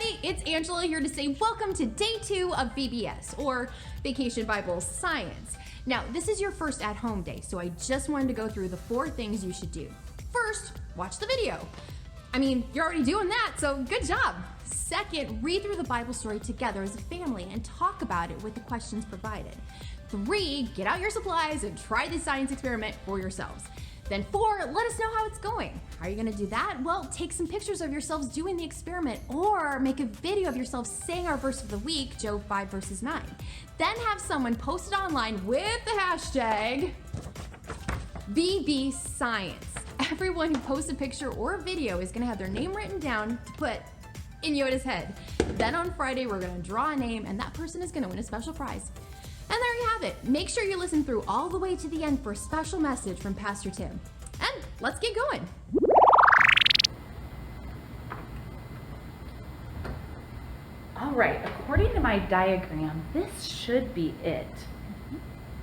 everybody, it's Angela here to say welcome to day 2 of VBS, or Vacation Bible Science. Now, this is your first at-home day, so I just wanted to go through the 4 things you should do. First, watch the video. I mean, you're already doing that, so good job. Second, read through the Bible story together as a family and talk about it with the questions provided. 3, get out your supplies and try the science experiment for yourselves. Then 4, let us know how it's going. How are you gonna do that? Well, take some pictures of yourselves doing the experiment or make a video of yourselves saying our verse of the week, Job 5 verses 9. Then have someone post it online with the hashtag VBScience. Everyone who posts a picture or a video is gonna have their name written down to put in Yoda's head. Then on Friday, we're gonna draw a name and that person is gonna win a special prize. And there you have it. Make sure you listen through all the way to the end for a special message from Pastor Tim. And let's get going. All right, according to my diagram, this should be it.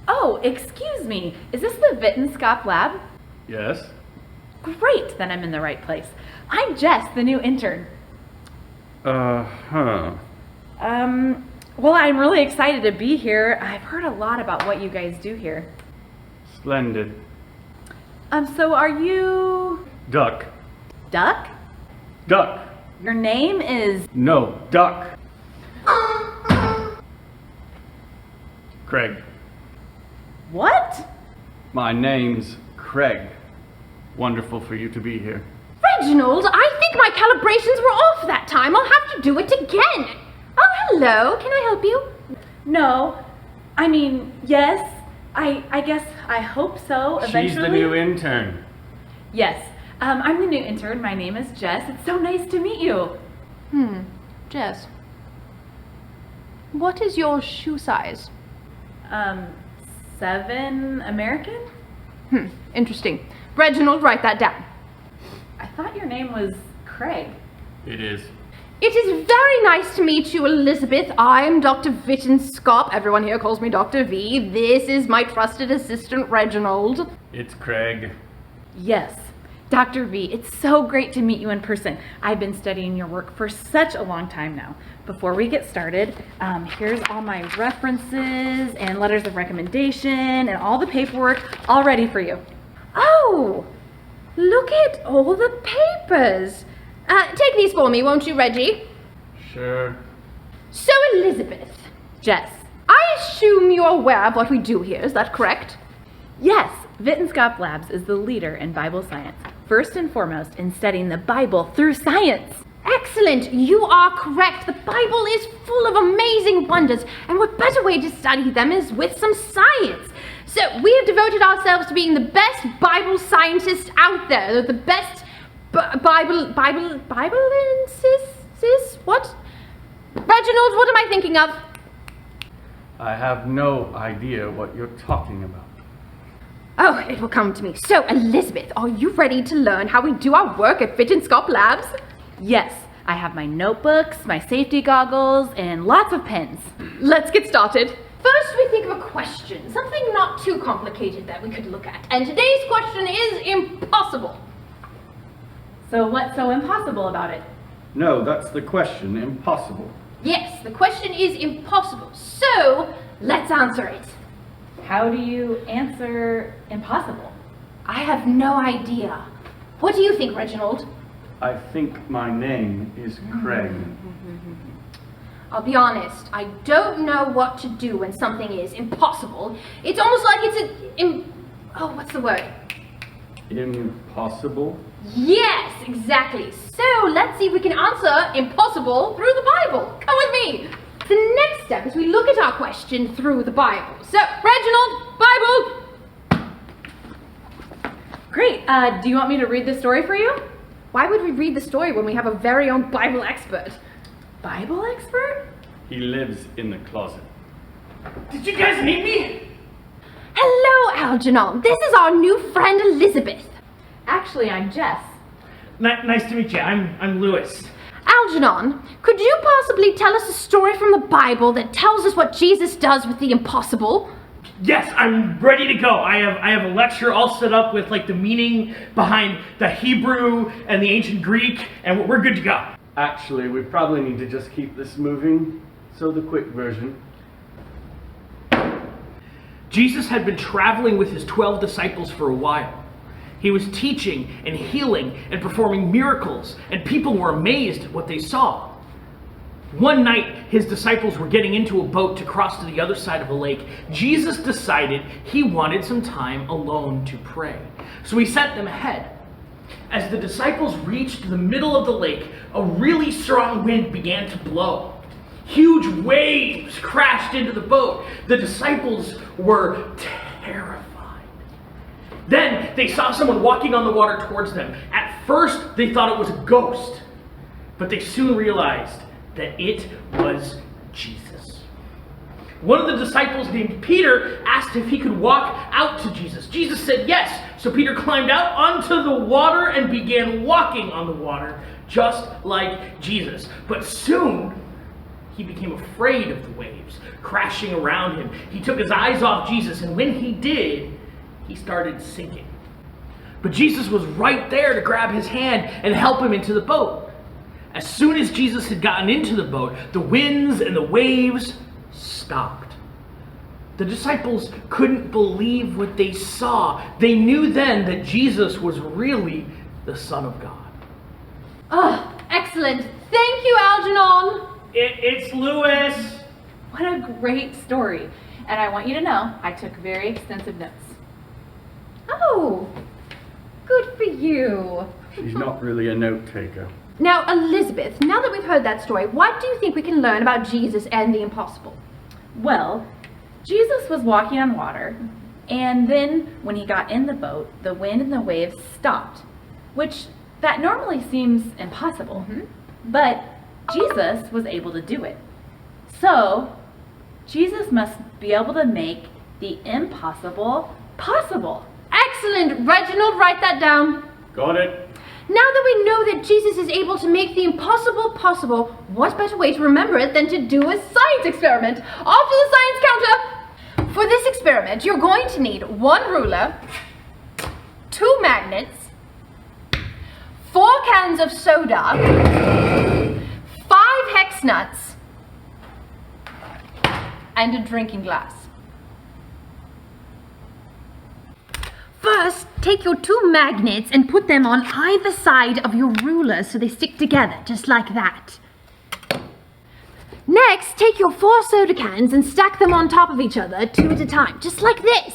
Oh, excuse me. Is this the Wittenskop lab? Yes. Great, then I'm in the right place. I'm Jess, the new intern. Well, I'm really excited to be here. I've heard a lot about what you guys do here. Splendid. So are you... Duck. Duck? Duck. Your name is... No, duck. Craig. What? My name's Craig. Wonderful for you to be here. Reginald, I think my calibrations were off that time. I'll have to do it again. Oh, hello. Can I help you? No. I mean, yes. I guess, I hope so, eventually. She's the new intern. Yes. I'm the new intern. My name is Jess. It's so nice to meet you. Jess. What is your shoe size? 7 American? Interesting. Reginald, write that down. I thought your name was Craig. It is. It is very nice to meet you, Elizabeth. I'm Dr. Wittenskop. Everyone here calls me Dr. V. This is my trusted assistant, Reginald. It's Craig. Yes. Dr. V, it's so great to meet you in person. I've been studying your work for such a long time now. Before we get started, here's all my references and letters of recommendation and all the paperwork all ready for you. Oh, look at all the papers. Take these for me, won't you, Reggie? Sure. So, Elizabeth, Jess. I assume you're aware of what we do here, is that correct? Yes, Wittenskop Labs is the leader in Bible science, first and foremost in studying the Bible through science. Excellent, you are correct. The Bible is full of amazing wonders, and what better way to study them is with some science. So we have devoted ourselves to being the best Bible scientists out there, the best Bible what? Reginald, what am I thinking of? I have no idea what you're talking about. Oh, it will come to me. So, Elizabeth, are you ready to learn how we do our work at Wittenskop Labs? Yes, I have my notebooks, my safety goggles, and lots of pens. Let's get started. First, we think of a question, something not too complicated that we could look at. And today's question is impossible. So what's so impossible about it? No, that's the question. Impossible. Yes, the question is impossible. So, let's answer it. How do you answer impossible? I have no idea. What do you think, Reginald? I think my name is Craig. I'll be honest, I don't know what to do when something is impossible. It's almost like it's what's the word? Impossible? Yes, exactly. So let's see if we can answer impossible through the Bible. Come with me. The next step is we look at our question through the Bible. So, Reginald, Bible. Great. Do you want me to read the story for you? Why would we read the story when we have a very own Bible expert? Bible expert? He lives in the closet. Did you guys meet me? Hello, Algernon. This is our new friend, Elizabeth. Actually, I'm Jess. Nice to meet you. I'm Lewis. Algernon, could you possibly tell us a story from the Bible that tells us what Jesus does with the impossible? Yes, I'm ready to go. I have a lecture all set up with like the meaning behind the Hebrew and the ancient Greek, and we're good to go. Actually, we probably need to just keep this moving. So the quick version. Jesus had been traveling with his 12 disciples for a while. He was teaching and healing and performing miracles, and people were amazed at what they saw. One night, his disciples were getting into a boat to cross to the other side of a lake. Jesus decided he wanted some time alone to pray, so he sent them ahead. As the disciples reached the middle of the lake, a really strong wind began to blow. Huge waves crashed into the boat. The disciples were terrified. Then they saw someone walking on the water towards them. At first, they thought it was a ghost, but they soon realized that it was Jesus. One of the disciples named Peter asked if he could walk out to Jesus. Jesus said yes, so Peter climbed out onto the water and began walking on the water, just like Jesus. But soon, he became afraid of the waves crashing around him. He took his eyes off Jesus, and when he did, he started sinking. But Jesus was right there to grab his hand and help him into the boat. As soon as Jesus had gotten into the boat, the winds and the waves stopped. The disciples couldn't believe what they saw. They knew then that Jesus was really the Son of God. Oh, excellent. Thank you, Algernon. It's Lewis. What a great story. And I want you to know, I took very extensive notes. Oh, good for you. She's not really a note taker. Now, Elizabeth, now that we've heard that story, what do you think we can learn about Jesus and the impossible? Well, Jesus was walking on water, and then when he got in the boat, the wind and the waves stopped, which that normally seems impossible. But Jesus was able to do it. So, Jesus must be able to make the impossible possible. Excellent. Reginald, write that down. Got it? Now that we know that Jesus is able to make the impossible possible, what better way to remember it than to do a science experiment? Off to the science counter! For this experiment, you're going to need 1 ruler, 2 magnets, 4 cans of soda, 5 hex nuts, and a drinking glass. First, take your 2 magnets and put them on either side of your ruler so they stick together, just like that. Next, take your 4 soda cans and stack them on top of each other, 2 at a time, just like this.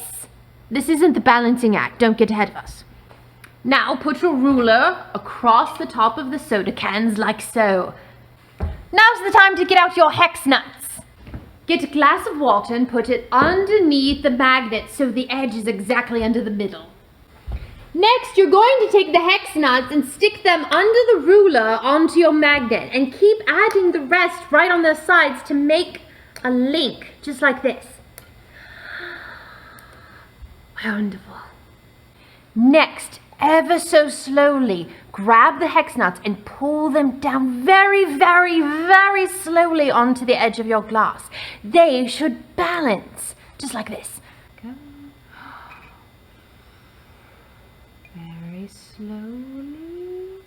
This isn't the balancing act, don't get ahead of us. Now, put your ruler across the top of the soda cans like so. Now's the time to get out your hex nuts. Get a glass of water and put it underneath the magnet so the edge is exactly under the middle. Next, you're going to take the hex nuts and stick them under the ruler onto your magnet and keep adding the rest right on their sides to make a link, just like this. Wonderful. Next, ever so slowly, grab the hex nuts and pull them down very, very, very slowly onto the edge of your glass. They should balance, just like this. Go. Very slowly.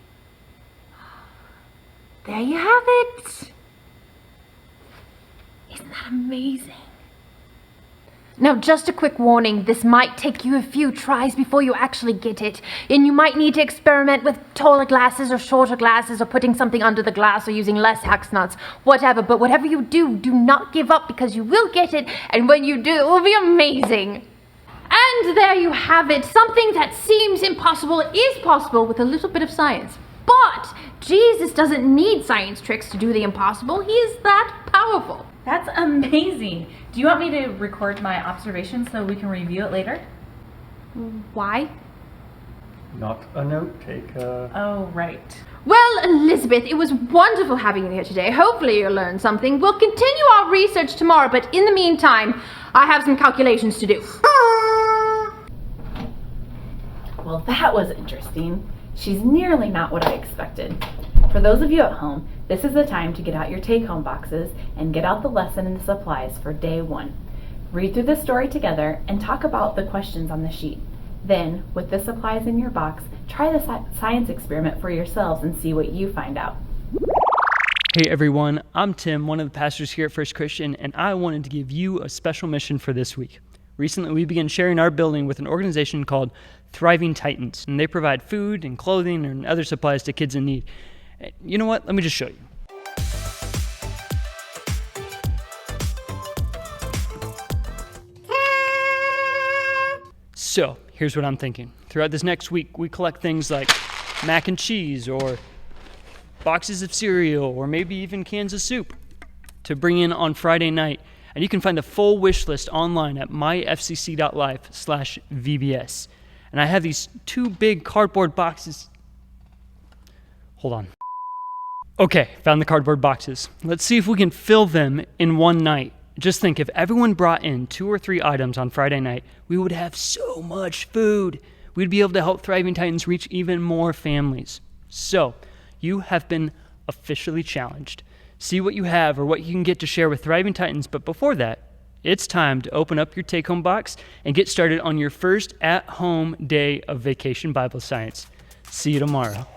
There you have it. Isn't that amazing? Now, just a quick warning, this might take you a few tries before you actually get it, and you might need to experiment with taller glasses or shorter glasses or putting something under the glass or using less hex nuts, whatever. But whatever you do, do not give up because you will get it, and when you do, it will be amazing. And there you have it. Something that seems impossible is possible with a little bit of science. But Jesus doesn't need science tricks to do the impossible. He is that powerful. That's amazing. Do you want me to record my observations so we can review it later? Why? Not a note taker. Oh, right. Well, Elizabeth, it was wonderful having you here today. Hopefully you learned something. We'll continue our research tomorrow, but in the meantime, I have some calculations to do. Well, that was interesting. She's nearly not what I expected. For those of you at home, this is the time to get out your take-home boxes and get out the lesson and the supplies for day 1. Read through the story together and talk about the questions on the sheet. Then, with the supplies in your box, try the science experiment for yourselves and see what you find out. Hey everyone, I'm Tim, one of the pastors here at First Christian, and I wanted to give you a special mission for this week. Recently, we began sharing our building with an organization called Thriving Titans, and they provide food and clothing and other supplies to kids in need. You know what? Let me just show you. So, here's what I'm thinking. Throughout this next week, we collect things like mac and cheese or boxes of cereal or maybe even cans of soup to bring in on Friday night. And you can find the full wish list online at myfcc.life/VBS. And I have these 2 big cardboard boxes. Hold on. Okay, found the cardboard boxes. Let's see if we can fill them in one night. Just think, if everyone brought in 2 or 3 items on Friday night, we would have so much food. We'd be able to help Thriving Titans reach even more families. So, you have been officially challenged. See what you have or what you can get to share with Thriving Titans, but before that, it's time to open up your take-home box and get started on your first at-home day of Vacation Bible Science. See you tomorrow.